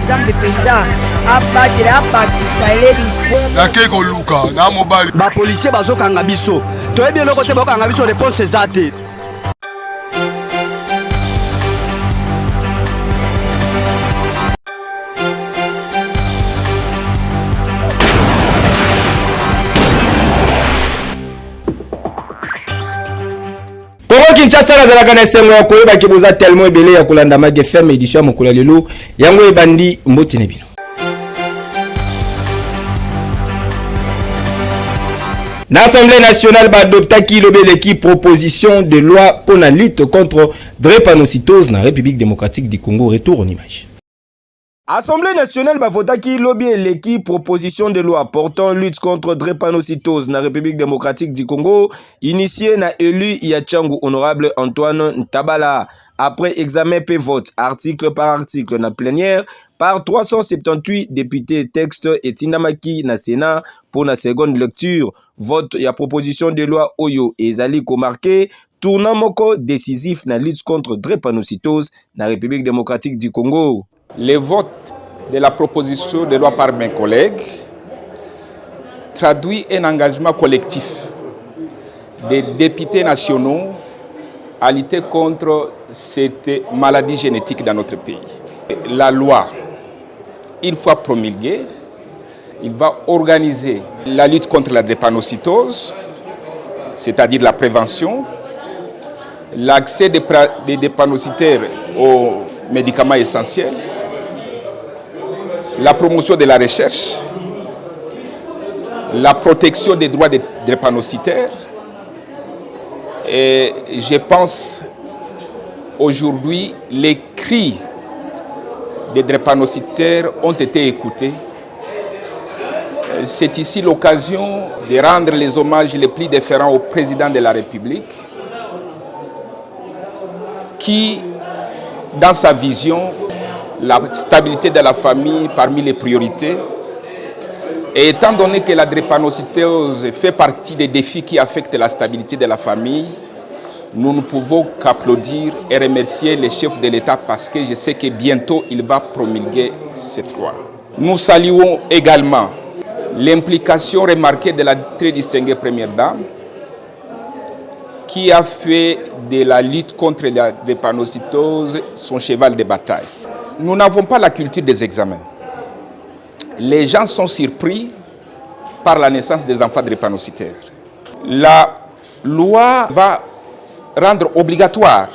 nzambe penza abatela abakisa elebi nake koluka na mobali bapolisier bazokanga biso toyebi eloko te bakokanga biso réponse eza te. Kinshasa nazalaka na esengo ya koyeba ke boza tellement ebele ya kolanda Mag FM édition ya mokolo lelo yango ebandi mboti na bino. L'Assemblée nationale va adopter qui l'équipe proposition de loi pour la lutte contre drépanocytose dans la République démocratique du Congo. Retour en image. Assemblée nationale va voter qui l'équipe proposition de loi portant lutte contre drépanocytose dans la République démocratique du Congo, initié na élu Yachangu honorable Antoine Ntabala. Après examen et vote, article par article na plénière, par 378 députés, texte et Tinamaki na Sénat pour la seconde lecture. Vote ya proposition de loi Oyo et Zali Komarke, tournant moko décisif na lutte contre drépanocytose dans la République démocratique du Congo. Le vote de la proposition de loi par mes collègues traduit un engagement collectif des députés nationaux à lutter contre cette maladie génétique dans notre pays. La loi, une fois promulguée, il va organiser la lutte contre la drépanocytose, c'est-à-dire la prévention, l'accès des drépanocytaires aux médicaments essentiels, la promotion de la recherche, la protection des droits des drépanocytaires. Et je pense aujourd'hui les cris des drépanocytaires ont été écoutés. C'est ici l'occasion de rendre les hommages les plus déférents au président de la République qui, dans sa vision, la stabilité de la famille parmi les priorités. Et étant donné que la drépanocytose fait partie des défis qui affectent la stabilité de la famille, nous ne pouvons qu'applaudir et remercier les chefs de l'État parce que je sais que bientôt il va promulguer cette loi. Nous saluons également l'implication remarquée de la très distinguée Première Dame qui a fait de la lutte contre la drépanocytose son cheval de bataille. Nous n'avons pas la culture des examens. Les gens sont surpris par la naissance des enfants drépanocytaires. La loi va rendre obligatoire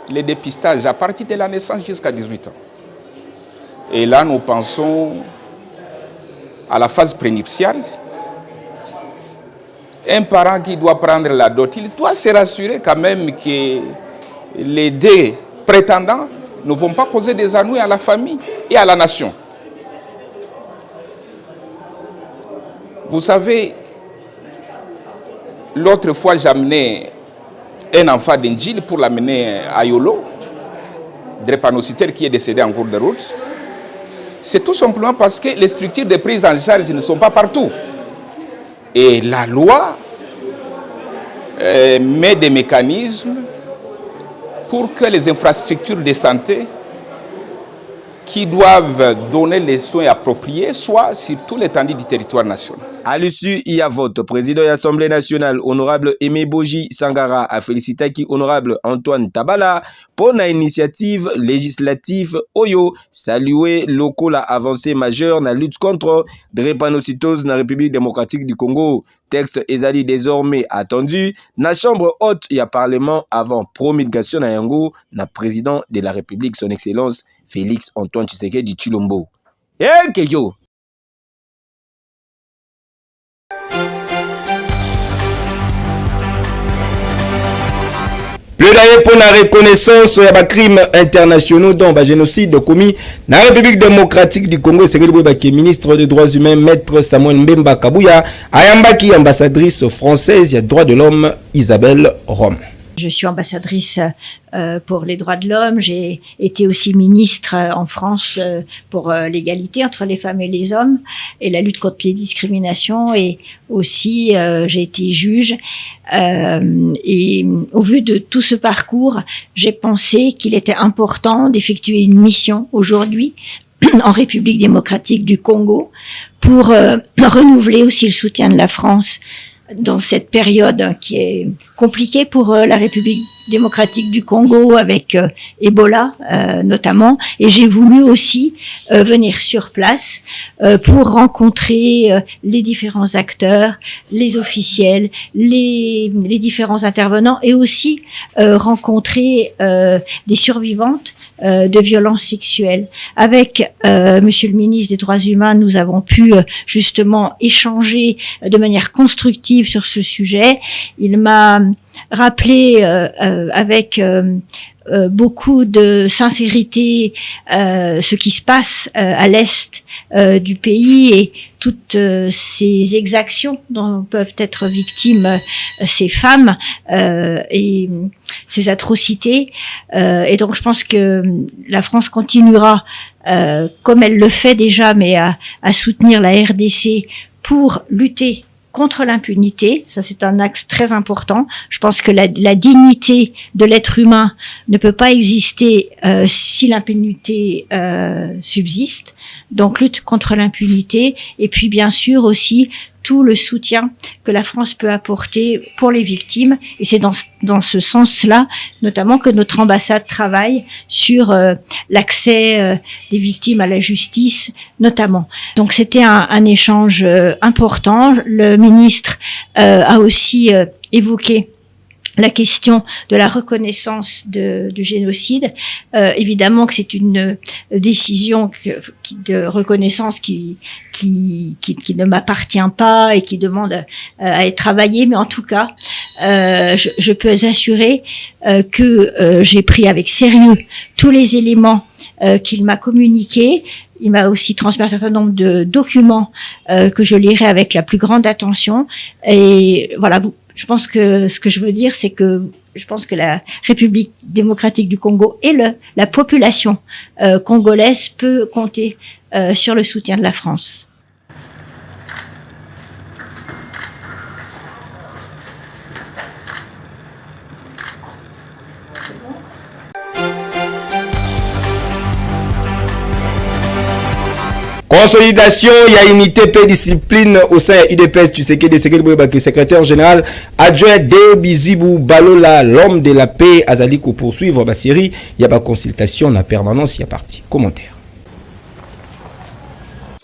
les dépistages à partir de la naissance jusqu'à 18 ans. Et là, nous pensons à la phase prénuptiale. Un parent qui doit prendre la dot, il doit se rassurer quand même que les deux prétendants ne vont pas causer des ennuis à la famille et à la nation. Vous savez, l'autre fois, j'amenais un enfant d'Indjil pour l'amener à Yolo, drépanocytaire qui est décédé en cours de route. C'est tout simplement parce que les structures de prise en charge ne sont pas partout. Et la loi met des mécanismes pour que les infrastructures de santé qui doivent donner les soins appropriés soient sur tout l'étendue du territoire national. À l'issue, il y a vote. Président de l'Assemblée nationale, honorable Aimé Boji Sangara, a félicité qui honorable Antoine Tabala pour l'initiative législative Oyo, saluer locaux la avancée majeure dans la lutte contre la drépanocytose dans la République démocratique du Congo. Texte ezali désormais attendu dans la chambre haute et à parlement avant promulgation na yango na président de la République son excellence Félix Antoine Tshisekedi Tshilombo. Keyo. Plaidoyer pour la reconnaissance des crimes internationaux dont le génocide commis dans la République démocratique du Congo. C'est le ministre des droits humains, maître Samuel Mbemba Kabouya, Ayambaki, ambassadrice française des droits de l'homme, Isabelle Rome. Je suis ambassadrice pour les droits de l'homme. J'ai été aussi ministre en France pour l'égalité entre les femmes et les hommes et la lutte contre les discriminations. Et aussi, j'ai été juge. Et au vu de tout ce parcours, j'ai pensé qu'il était important d'effectuer une mission aujourd'hui en République démocratique du Congo pour renouveler aussi le soutien de la France dans cette période qui est compliquée pour la République démocratique du Congo avec Ebola notamment. Et j'ai voulu aussi venir sur place pour rencontrer les différents acteurs, les officiels, les différents intervenants et aussi rencontrer des survivantes de violences sexuelles. Avec Monsieur le ministre des Droits humains, nous avons pu justement échanger de manière constructive sur ce sujet. Il m'a rappelé avec beaucoup de sincérité ce qui se passe à l'est du pays et toutes ces exactions dont peuvent être victimes ces femmes et ces atrocités. Et donc je pense que la France continuera, comme elle le fait déjà, mais à soutenir la RDC pour lutter contre l'impunité. Ça, c'est un axe très important. Je pense que la dignité de l'être humain ne peut pas exister si l'impunité subsiste. Donc, lutte contre l'impunité. Et puis, bien sûr, aussi tout le soutien que la France peut apporter pour les victimes. Et c'est dans ce sens-là, notamment, que notre ambassade travaille sur l'accès des victimes à la justice, notamment. Donc, c'était un échange important. Le ministre a aussi évoqué la question de la reconnaissance du génocide. Évidemment que c'est une décision de reconnaissance qui ne m'appartient pas et qui demande à être travaillée, mais en tout cas, je peux assurer que j'ai pris avec sérieux tous les éléments qu'il m'a communiqués. Il m'a aussi transmis un certain nombre de documents que je lirai avec la plus grande attention. Et voilà, je pense que ce que je veux dire, c'est que je pense que la République démocratique du Congo et la population congolaise peut compter sur le soutien de la France. Consolidation, il y a unité et discipline au sein de l'UDPS. Tu sais que le secrétaire général adjoint Deo Bizibou Balola, l'homme de la paix, Azali, pour poursuivre la série. Il y a pas consultation, la permanence, il y a parti. Commentaire.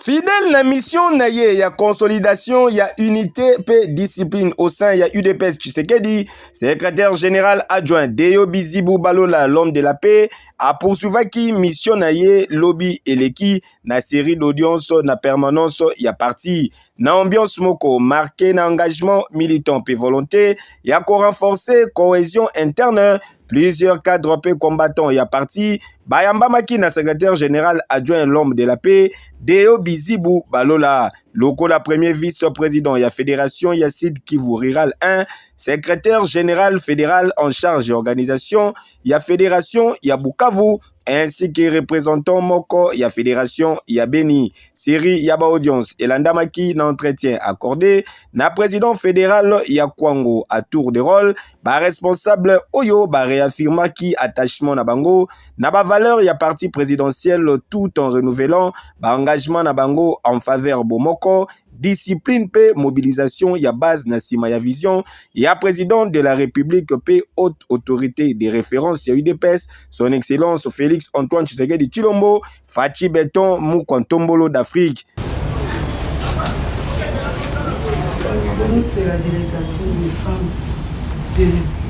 Fidèle la mission naye, il y a consolidation, il y a unité et discipline au sein, il y a UDPS Tshisekedi, secrétaire général adjoint Deo Bizibou Balola, l'homme de la paix, a poursuivi qui mission naye, lobby et l'équipe, na série d'audience, na permanence, il y a parti, na ambiance moko, marqué na engagement militant et volonté, il y a qu'on renforcer cohésion interne, plusieurs cadres paix combattants, il y a parti, Bayamba Makina, secrétaire général adjoint l'homme de la paix, Deo Bizibou Balola, loco la premier vice-président, il y a fédération, il y a Sid Kivu Rural 1, secrétaire général fédéral en charge d'organisation, il y a fédération, il y a Bukavu, ainsi que représentant Moko, il y a fédération, il y a Beni, série, il y a audience, et l'Andamaki n'entretien accordé, na président fédéral, il y a Kwango à tour de rôle, ba responsable Oyo, ba réaffirma qui attachement na bango, na ba valeur, il y a parti présidentiel tout en renouvelant, ba engagement na bango en faveur Bomoko, discipline P, mobilisation, il y a base Nassima, il y a vision, il y a président de la République P, haute autorité de référence, il y a UDPS, son excellence Félix Antoine Tshisekedi Tshilombo, Fachi Beton, Moukontombolo d'Afrique. Nous, c'est la délégation des femmes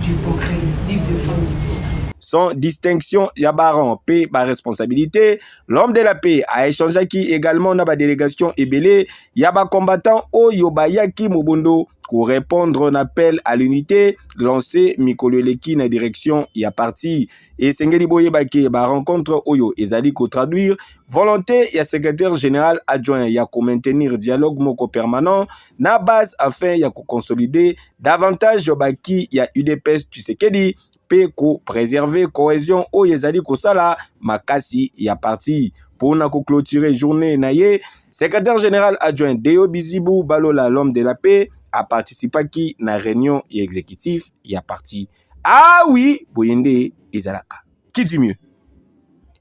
du Progrès, Ligue des femmes du Progrès. Sans distinction, il y a baran, paix, par responsabilité. L'homme de la paix a échangé qui également dans la délégation Ebélé. Il y a un combattant Oyo Bayaki Mobundo pour répondre à un appel à l'unité lancé Mikolo Leki na direction il y a parti. Et Sengeli Boyebake ba rencontre Oyo Ezali ko traduire volonté il y a secrétaire général adjoint il y a ko maintenir dialogue moko permanent na base afin il y a ko consolider davantage baki il y a UDPS Tshisekedi Peko préserver cohésion Oyo Ezali ko sala makasi il y a parti pour na ko clôturer journée naye secrétaire général adjoint Deo Bizibou Balola l'homme de la paix a participé qui na réunion et exécutif il y a parti. Ah oui, Boyende Ezalaka. Qui dit mieux?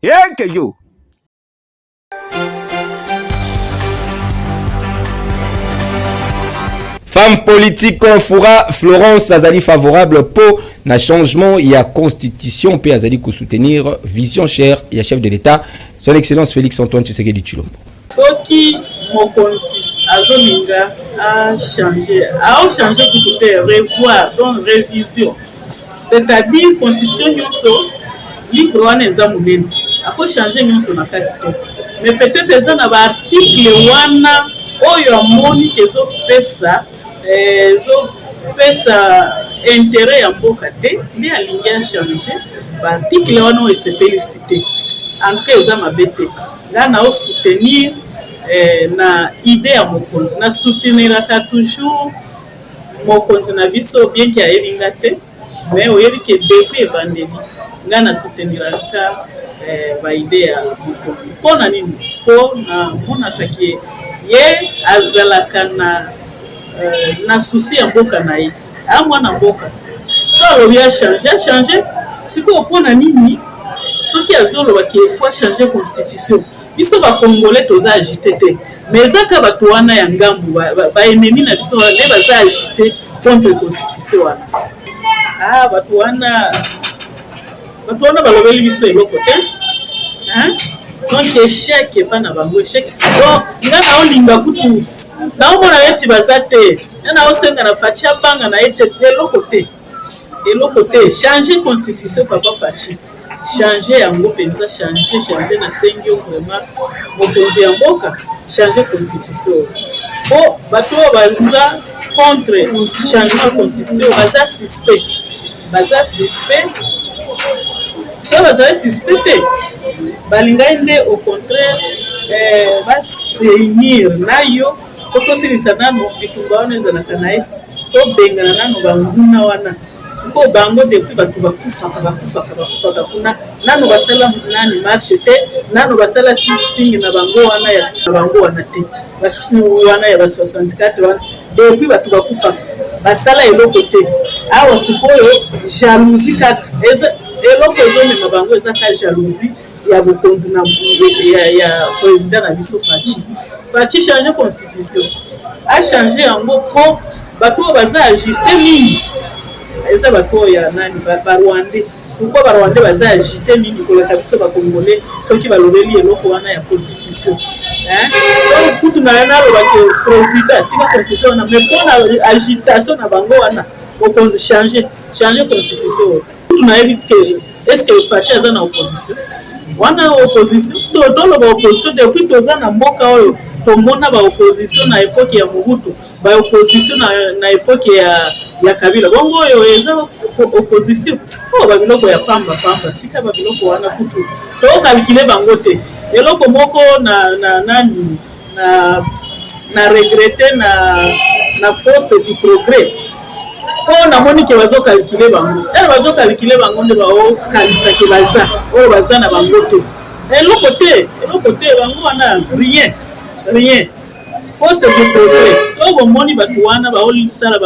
Et que yo. Femme politique Foura Florence azali favorable pour na changement ya constitution pe azali ko soutenir vision chère ya chef de l'État son excellence Félix Antoine Tshisekedi Tshilombo. Soki mokonzi azolinga a changer tout revoir donc révision, c'est-à-dire constitution nyonso livre wana eza munene ako changer nyonso na kati te, mais peut-être eza na ba article wana oyo amoni kezo pesa intérêt ya mboka te nde alingi a changer ba article wana oyo esepeli cité anke eza mabe te. Nga na soutenir na idée ya mokonzi na souteniraka toujours mokonzi na biso bien ki ayelinga te, mais oyebi ke depuis ebandeli nga na souteniraka ba idée ya mokonzi. Mpona nini? Po na monaka ke ye azalaka na souci ya mboka na ye amwana mboka so alobi achange sikoyo mpona nini soki azoloba ke faut changer constitution biso bakongolais toza agité te, mais ezaka bato wana ya ngambu baenemi na biso nde baza agité contre constitution wana. Bato wana balobeli biso eloko te, donc échec eba na bango échec. Donc nga naolinga kutu naomona neti baza te, naosenga na Fachi abanga na ye te, eloko te. Changer constitution papa Fachi, changer yango penza, changer na sengi vraiment mokonzi ya mboka, changer constitution. Po bato baza contre changement constitution baza suspect so baza suspect te, balingai nde au contraire baseunir na yo tokosilisa nano bitumba wana ezalaka na este tobengana nano banguna wana siko bango depuis bato bakufaka kuna nano basala nani marche te, nano basala sitting na bango wana ya bango wana te, basiku wana ya ba 64 wana depuis bato bakufaka basala eloko te. Awa sikoyo jalousie kaka eloko ezomema bango eza ka jalousie ya bokonzi na ya président na biso Fachi changer constitution a changer yango po bato baza ajuster mingi eza bato ya nani ba Rwandais. Pourquoi ba Rwandais baza ajuster mingi koleka biso ba Congolais soki balobeli eloko wana ya constitution so kutu na loba ke président tika constitution na mais pour la agitation na bango wana okonzi changer constitution kutu na yebi ke est-ce que Fachi aza na opposition wana opposition tolo ba opposition depuis toza na mboka oyo tomona ba opposition na époque ya Mobutu, ba opposition na époque ya Kabila bongo oyo eza opposition ba biloko ya pamba tika ba biloko wana kutu to kalikile bango te eloko moko na regretter na force du progrès po na moni ke bazo calculer bango nde bao kalisa ke baza na bango te eloko te bango wana rien force du progrès so bomoni batu wana baolisala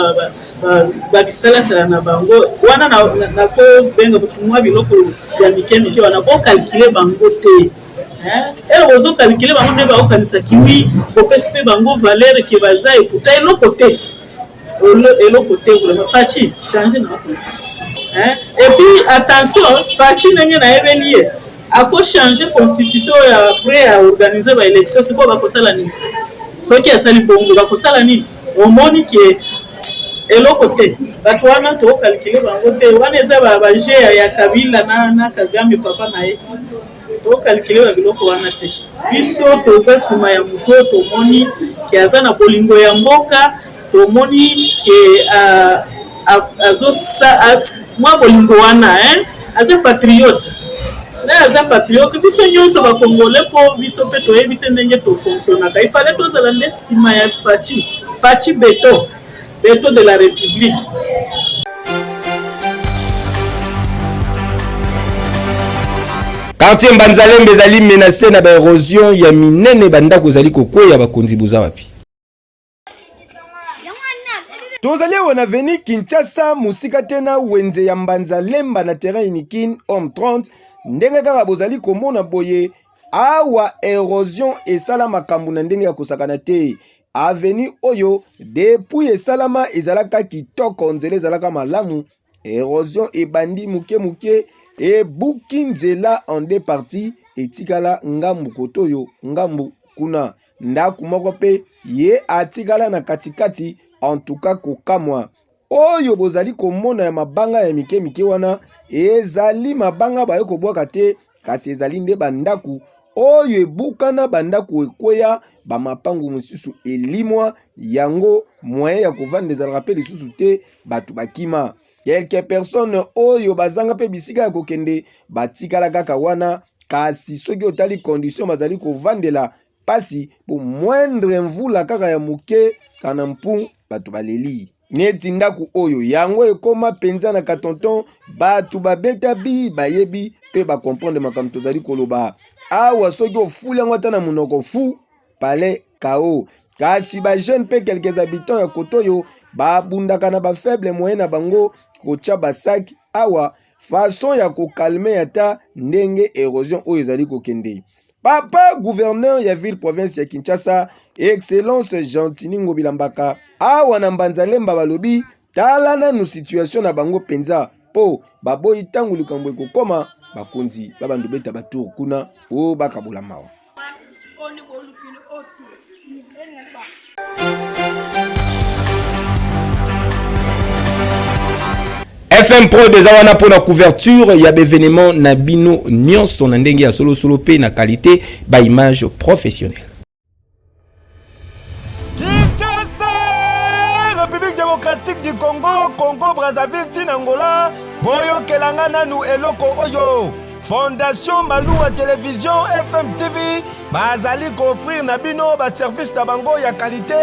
ba bisala na bango wana na ko benga butumwa biloko ya mikemike wana ko calculer bango te ozo calculer bango nde bao kanisa kiwi ko pesipe bango valeur ke baza eputa eloko te vraiment Fachi changer na constitution et puis attention Fachi ndenge na yebelie ako changer constitution après à organiser ba élection siko bakosala nini soki asali bongo bakosala nini omoni ke eloko te bato wana to calculer bango te wana eza ba jeu ya Kabila na Kagame papa na ye to calculer ba biloko wana te biso toza sima ya muto tomoni ke aza na bolingo ya mboka tomoni ke mwa bolingo wana aza patriote biso nyonso bakongole po biso pe toyebi te ndenge tofonctionnaka ifale tozala nde nsima ya Fachi beto de la République. Quartier Mbanzalembe ezali menacé na ba érosion ya minene bandako ezali kokwea bakonzi buza wapi. Tozali wana veni Kinshasa musika tena wenze ya Mbanzalemba na terrain inikin homme 30 ndenge kaka bozali komona boye awa érosion esala makambo na ndenge ya kosakana te avenue oyo depuis esalama ezalaka kitoko nzela ezalaka malamu érosion ebandi muke ebuki nzela en deux parties etikala ngambu kotoyo ngambu kuna ndaku moko pe ye atikala na katikati en tout cas kokamwa oyo bozali komona ya mabanga ya mike wana ezali mabanga baye kobwaka te kasi ezali nde bandaku oyo ebukana bandaku ekweya bamapangu mosusu elimwa yango moyen ya kovanda ezalaka pe lisusu te batu bakima quelques personnes oyo bazanga pe bisika ya kokende batikala kaka wana kasi soki otali condition bazali kovandela pasi po moindre mvula kaka ya muke kana mpu batu baleli neti ndaku oyo yango ekoma penza na katonton batu babeta bi bayebi pe bakomprendre makambo tozali koloba awa soki ofuli yango ata na monoko fu pale kao kasi ba jeune pe quelques habitants ya kotoyo babundaka na ba faible moyen na bango kocha basaki awa façon ya kokalme ata ndenge érosion oyo ezali kokende papa gouverneur ya ville province ya Kinshasa excellence Gentini Ngobilambaka awa na Mbanzalemba balobi tala nanu situation na bango penza po baboyi tangu likambo ekokoma bakonzi babandu beta batour kuna o bakabula mawa FM Pro des awana pour la couverture ya événement na bino nyonso na ndenge ya solo pe na qualité ba image professionnelle. Kinshasa, République démocratique du Congo, Congo Brazzaville, Tinangola, boyo kelanga nanu eloko oyo. Fondation Malou à télévision FM TV bazali offrir na bino ba service na bango ya qualité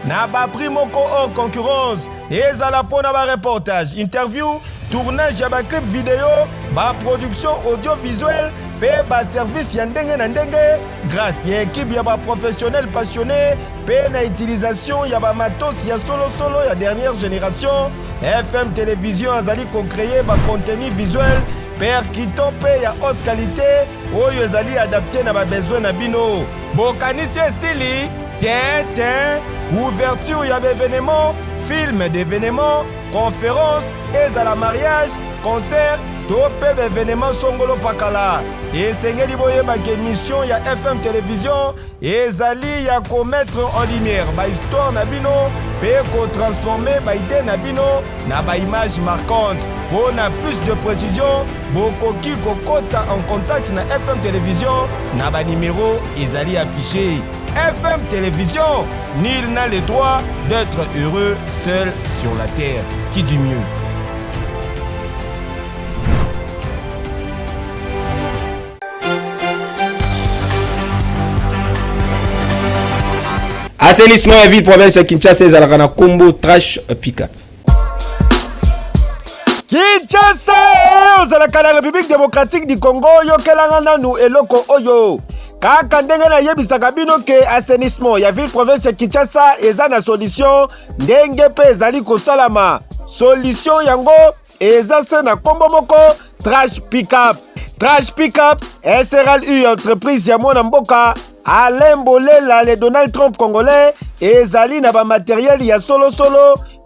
na ba prix moko hors concurrence ezala pona ba reportage interview tournage ya ba clip vidéo ba production audiovisuelle pe ba service ya ndenge na ndenge grâce ya équipe ya ba professionnel passionné pe na utilisation ya ba matos ya solo ya dernière génération FM télévision azali ko créer ba contenu visuel percutant pe ya haute qualité oyo ezali adapté na ba besoin na bino bokanisi esili couverture ya événement film d'événement conférence ezala mariage concert to pe événement songolo pakala esengeli boyebaka émission ya FM télévision ezali ya komettre en lumière ba histoire na bino pe kotransformer ba idée na bino na ba image marquante. Pour plus de précision bokoki kokota en contact na FM télévision na ba numéro ezali affiché. FM télévision, nul n'a le droit d'être heureux seul sur la terre. Qui dit mieux? Assainissement et ville province de Kinshasa ezalaka na combo trash pick-up. Kinshasa ozalaka na République démocratique du Congo yokelanga nanu eloko oyo. Kaka ndenge na yebisaka bino ke assainissement ya ville province ya Kinshasa eza na solution ndenge pe ezali kosalama. Solution yango eza se na kombo moko trash pick-up. Trash pick-up SRL entreprise ya mwana mboka Alain Bolela le Donald Trump congolais ezali na ba matériel ya solo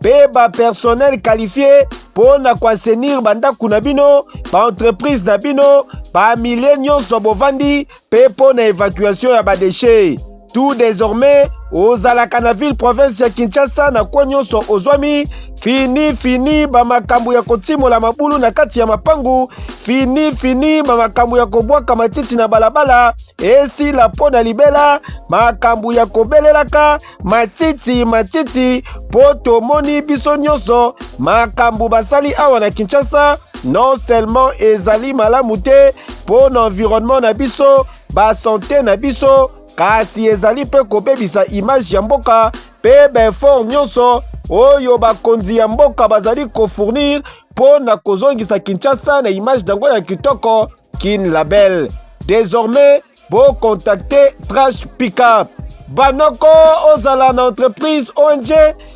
pe ba personnel qualifié pour na kwasenir bandaku na bino ba entreprise na bino ba millennium sobovandi pe pour na évacuation ya ba déchets. Tout désormais ozalaka na ville province ya Kinshasa na kwa nyonso ozwami fini ba makambo ya kotimola mabulu na kati ya mapangu fini ba makambo ya kobwaka matiti na balabala esi la pona libela makambo ya kobelelaka matiti poto moni biso nyonso makambo basali awa na Kinshasa non seulement ezali malamu te po na environnement na biso ba santé na biso kasi ezali pe kobebisa image ya mboka pe befort nyonso oyo bakonzi ya mboka bazali kofournir po na kozongisa Kinshasa na image dango ya kitoko kin label. Désormais bo contacter Trash Pick-up banoko ozala na entreprise ONG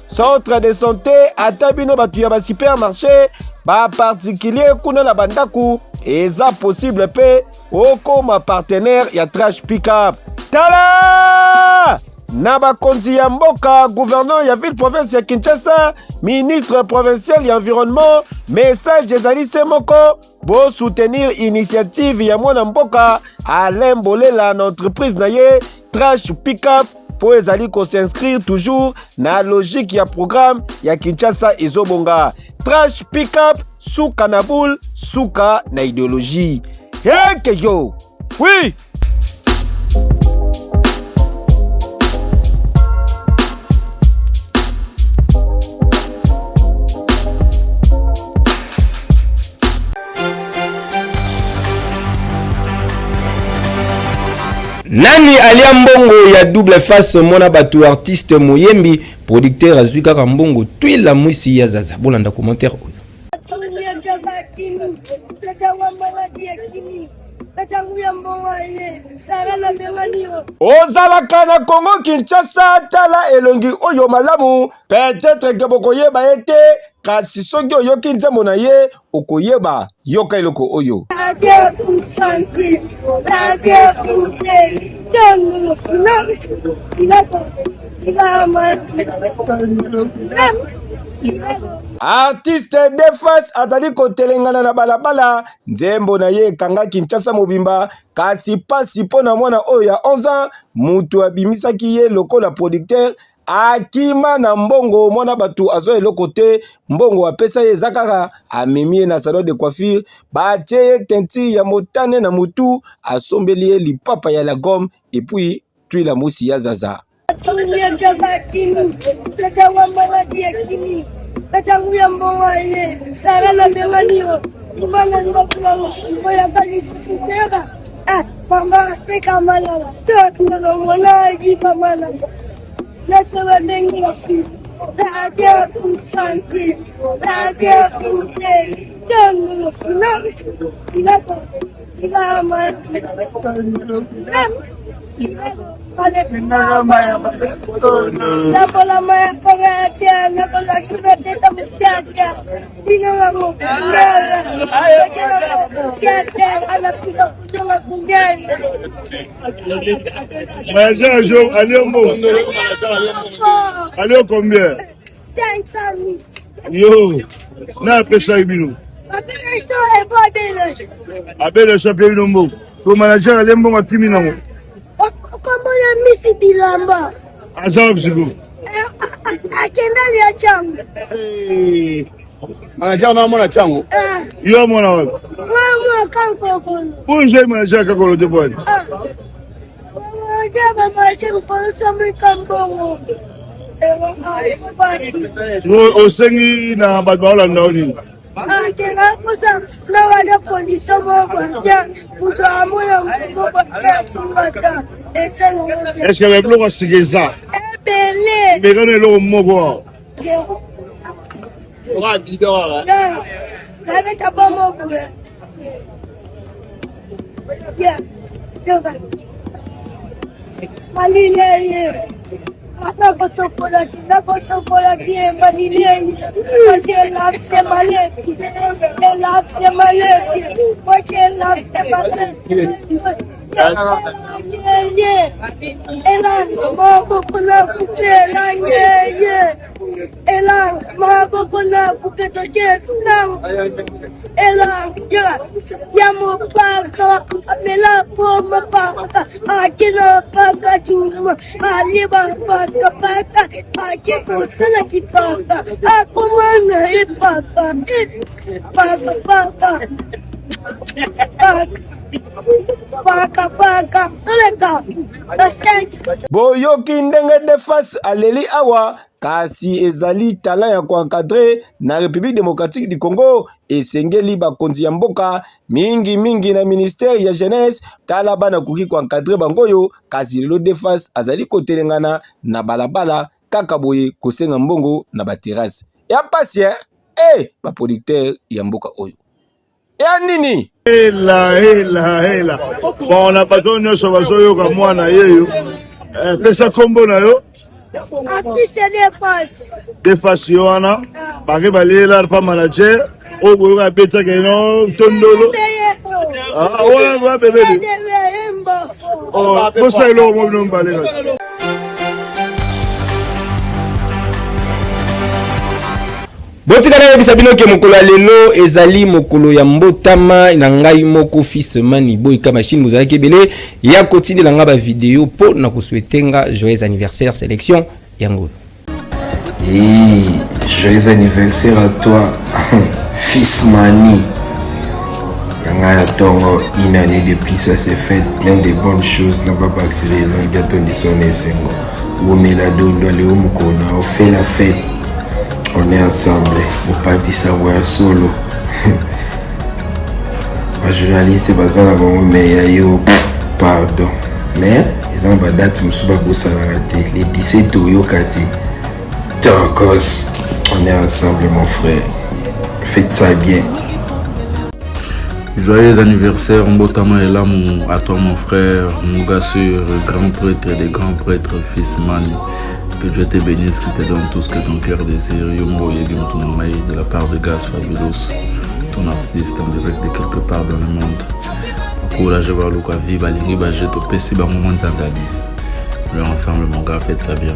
centre de santé atabino batu ya ba supermarché ba particulier kuna na bandaku eza possible pe okoma partenaire ya Trash Pick-up. Tala na bakonzi ya mboka, gouverneur ya ville province ya Kinshasa, ministre provincial ya environnement, message ezali se moko bo soutenir initiative ya mwana mboka Alain Bolela na entreprise na ye Trash Pickup po ezali ko s'inscrire toujours na logique ya programme ya Kinshasa ezobonga. Trash Pickup suka na boule, suka na idéologie. Heke yo. Oui. Nani alia mbongo ya double face mona batu artiste moyembi producteur azui kaka mbongo twila mwisi ya zaza bolanda commentaire oyo. Ozalaka na Congo Kinshasa tala elongi oyo malamu peut-être ke bokoyeba ete kasi soki oyoki nzembo na ye okoyeba yoka eloko oyo. Artiste Defas azali kotelengana na balabala nzembo na ye kanga Kinshasa mobimba kasi pasi pona mwana oyo ya 11 ans mutu abimisaki ye lokola producteur akima na mbongo mwana batu azo eloko te mbongo apesa ye zakaka amemie na salon de coiffure batie ye teinture ya motane na mutu asombeli ye lipapa ya la gomme et puis twila musi ya zaza. Allez combien? 500 000. Yo, na pesa ibino. Abele chapeau nombo. Ko manager alembo makimi nango. Kombo ya misi bilamba. Azab sigo. Akenda ya changu. Manager na mona changu. Yo mona wapi? Mwana kanko kono. Bonje manager kakolo de boy. Jaba macho mposo mkambongo. Osengi na badbaola ndoni. Tena kusa na wada polisi moko ya mtu amoya moko ya singata. Est-ce que vous avez sigeza? Ebele. Mais quand le moko. Ora bidora. Non. Avec ta bonne moko. Bien. Yoga. Malileye. Maintenant, on se pose la vie, on se pose la vie, Malileye. Moi, j'ai la c'est malade. Et la c'est malade. Moi, j'ai la c'est malade. Elan, mabo kuna kupe langeye. Elan, mabo kuna kupe toje nang. Elan, ya mo paka, mela po mapaka, akina paka chuma, aliba paka paka, akiko sana kipaka, akumana ipaka, paka paka. Boyoki ndenge Defas aleli awa kasi ezali talent ya koencadre na République démocratique du Congo esengeli bakonzi ya mboka mingi na ministère ya jeunesse tala bana kuki koencadre bangoyo kasi lelo Defas azali kotelengana na balabala kaka boye kosenga mbongo na baterrasse ya pasien ba producteur ya mboka oyo ya nini Hela. Bon, na bato nyonso bazoyoka mwana yeyo. Pesa kombo na yo? Artiste Defas. Defas yo wana. Bake balela pa manager. O boyoka beta keno tondolo. bébé. Oh, posa ilo mo bino mbalela. botika na yebisa bino ke mokolo ya lelo ezali mokolo ya mbotama na ngai moko fils Mani Boyka Machine bozalaki ebele ya kotindela nga ba video po na koswetenga joyeux anniversaire sélection yango. Joyeux anniversaire à toi fils Mani. Yanga tongo une année depuis ça s'est fait plein de bonnes choses n'a pas accéléré dans gâteau de son essengo. Où Melado doit aller au Mukona, on fait la fête. On est ensemble, on partit savoir solo. Les journalistes, mais pardon. Mais ils ont pas date, les 17 au Kati. Torcos, on est ensemble, mon frère. Faites ça bien. Joyeux anniversaire, Mbotama est là à toi, mon frère, mon gars sûr, grand prêtre des grands prêtres, fils Mani. Que Dieu te bénisse, qu'il te donne tout ce que ton cœur désire. De la part de Gaz Fabulous, ton artiste en direct de quelque part dans le monde. Courage à Luka Vive, à l'Ingri Bajet, au Pessi, à moment Zandali. Le ensemble, mon gars, faites ça bien.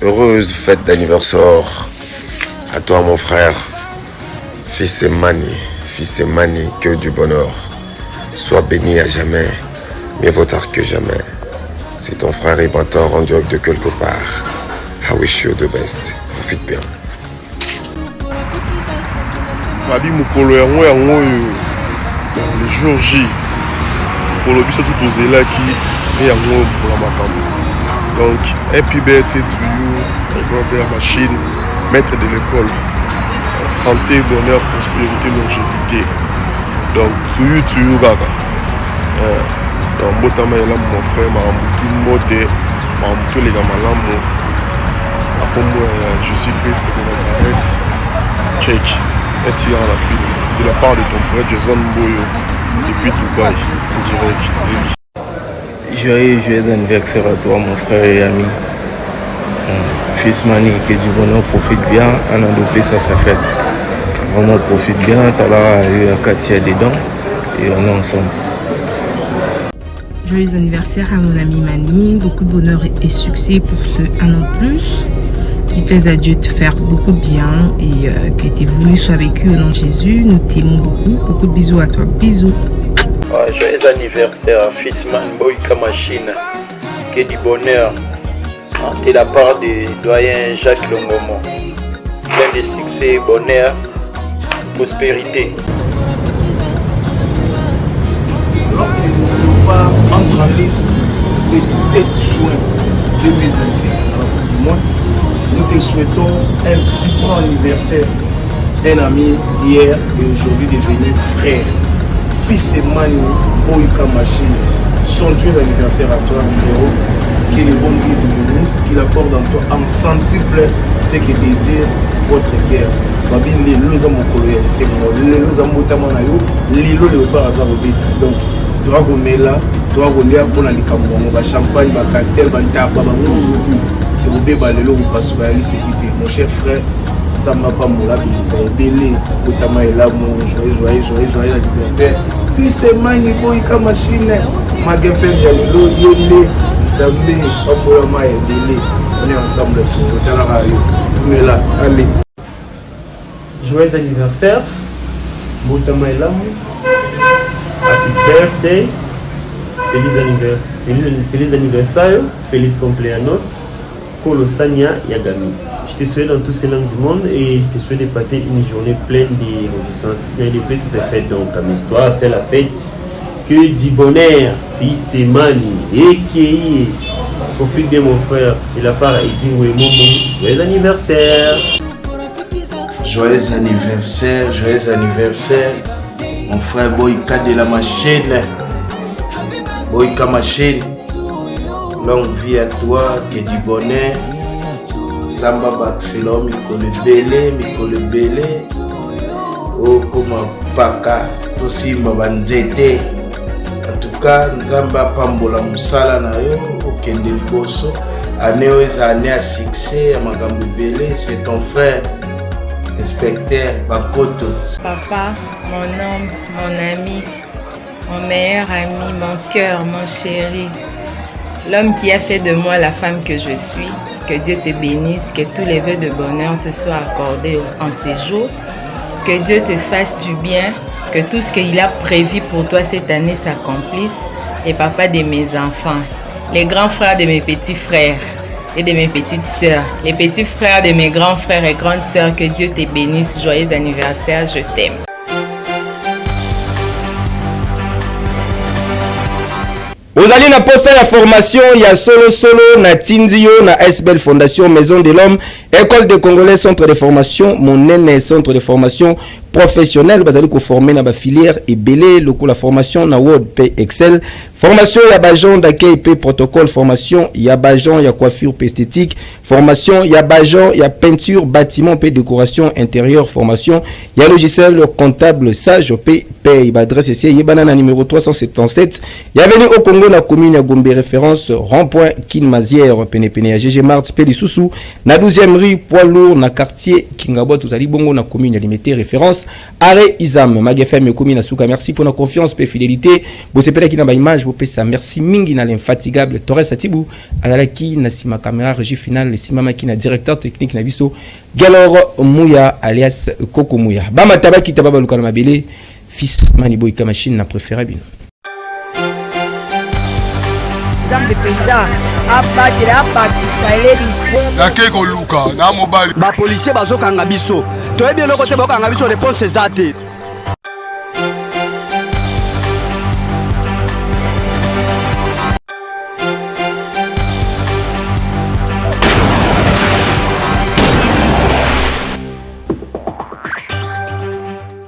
Heureuse fête d'anniversaire à toi, mon frère, fils Mani. Fils Mani, que du bonheur. Sois béni à jamais, mieux vaut tard que jamais. Si ton frère est mentor rendu de quelque part, I wish you the best. Profite bien. Babi mukolo yango yango le jour J. Pour le but surtout aux élèves qui est yango pour la makambo. Donc happy birthday to you, grand-père Machine, maître de l'école. Santé, bonheur, prospérité, longévité. Donc to you gaga. Donc Mbotama est là mon frère, tout le monde est tous les gars malamu. Après moi, Jésus-Christ de Nazareth. Check. Et tu as la fille. C'est de la part de ton frère Jason Mboyo depuis Dubaï, en direct. Joyeux anniversaire à toi, mon frère et ami. Fils Mani, que du bonheur, profite bien. Un an de fait, ça fête. Vraiment profite bien. T'as là Katia dedans et on est ensemble. Joyeux anniversaire à mon ami Mani, beaucoup de bonheur et succès pour ce un an plus. Qu'il plaise à Dieu de faire beaucoup de bien et que tes voulu soit vécu au nom de Jésus. Nous t'aimons beaucoup. Beaucoup de bisous à toi. Bisous. Joyeux anniversaire à fils Mani Boyka Machine. Que du bonheur. De la part du doyen Jacques Longomo. Plein de succès, bonheur, prospérité. Entre en lice, c'est le 7 juin 2026 du mois. Nous te souhaitons un vibrant anniversaire. Un ami hier et aujourd'hui devenu frère. Fils Mani Boyka Machine. Son Dieu anniversaire à toi, frérot. Qu'il est bon Dieu te bénisse, qu'il accorde en toi en centuple ce que désire votre cœur. Babi les lois mon collier, c'est moi. Les lois mon yo, les lois le bar à donc toi là, toi on pour la likambo, ba champagne, ba castel, ba taba, ba ngou, et vous bébé le lois pas souvent c'est qui mon cher frère. Ça m'a pas mon la ça est belé, Mbotama est là mon joyeux anniversaire. Fils Mani Boyka Machine, ma gefem ya lelo yele. Zambé, Mbotama est belé. On est ensemble sur la radio. Mais là, allez. Joyeux anniversaire, Mbotama est là. Happy birthday, feliz anniversaire, feliz cumpleaños, Kolosania Yagami. Je te souhaite dans tous ces langues du monde et je te souhaite de passer une journée pleine de réjouissance, pleine de paix sur cette fête. Donc, amuse-toi, fais la fête. Que du bonheur, fils Mani, et qui profite de mon frère et la part Eddy Momo. Joyeux anniversaire. Joyeux anniversaire, mon frère Boyka de la Machine. Boyka Machine, longue vie à toi, que du bonheur. Zamba Baxilo, Mikole Bele, oh, comme Paka, Tosimba Banzete. En tout cas, Nzamba Pambola Moussala na yo, Okende Liboso. Année à succès, à Magambo Bele, c'est ton frère, inspecteur Bakoto. Papa, mon homme, mon ami, mon meilleur ami, mon cœur, mon chéri, l'homme qui a fait de moi la femme que je suis. Que Dieu te bénisse, que tous les vœux de bonheur te soient accordés en ces jours. Que Dieu te fasse du bien, que tout ce qu'il a prévu pour toi cette année s'accomplisse. Et papa de mes enfants, les grands frères de mes petits frères et de mes petites sœurs, les petits frères de mes grands frères et grandes sœurs, que Dieu te bénisse. Joyeux anniversaire, je t'aime. Ozali na poste la formation ya solo na Tindio na SBL Fondation Maison de l'Homme, École de Congolais, Centre de formation Monene, Centre de formation professionnel bazali ko former na ba filière et belé loko la formation na Word P Excel, formation ya bajon d'accueil P protocole, formation ya bajon ya coiffure P esthétique, formation ya bajon ya peinture bâtiment P décoration intérieure, formation ya logiciel comptable sage P paye. Adresse ici yebana na numéro 377 ya venu au Congo na commune ya Gombe, référence rond-point Kinmazière pene ya GG Mart P Lisusu na 12e rue poids lourd na quartier Kingabo tozali bongo na commune ya Limité, référence Arrêt Isam Magfm Komi Nasuka. Merci pour la confiance et fidélité. Vous sepela qui na ba image vous pesa. Merci mingi na l'infatigable Torres Atibou alaki na sima caméra régie finale le simama qui na directeur technique na biso Galor Mouya alias Koko Mouya. Bama tabaki tababa lukala mabele fils Maniboy ka machine na préféré bino. Zambe penza abatela bakisaileri Nake ko luka na mobile ba policier bazokanga biso toyebi eloko te bakanga biso réponse ezate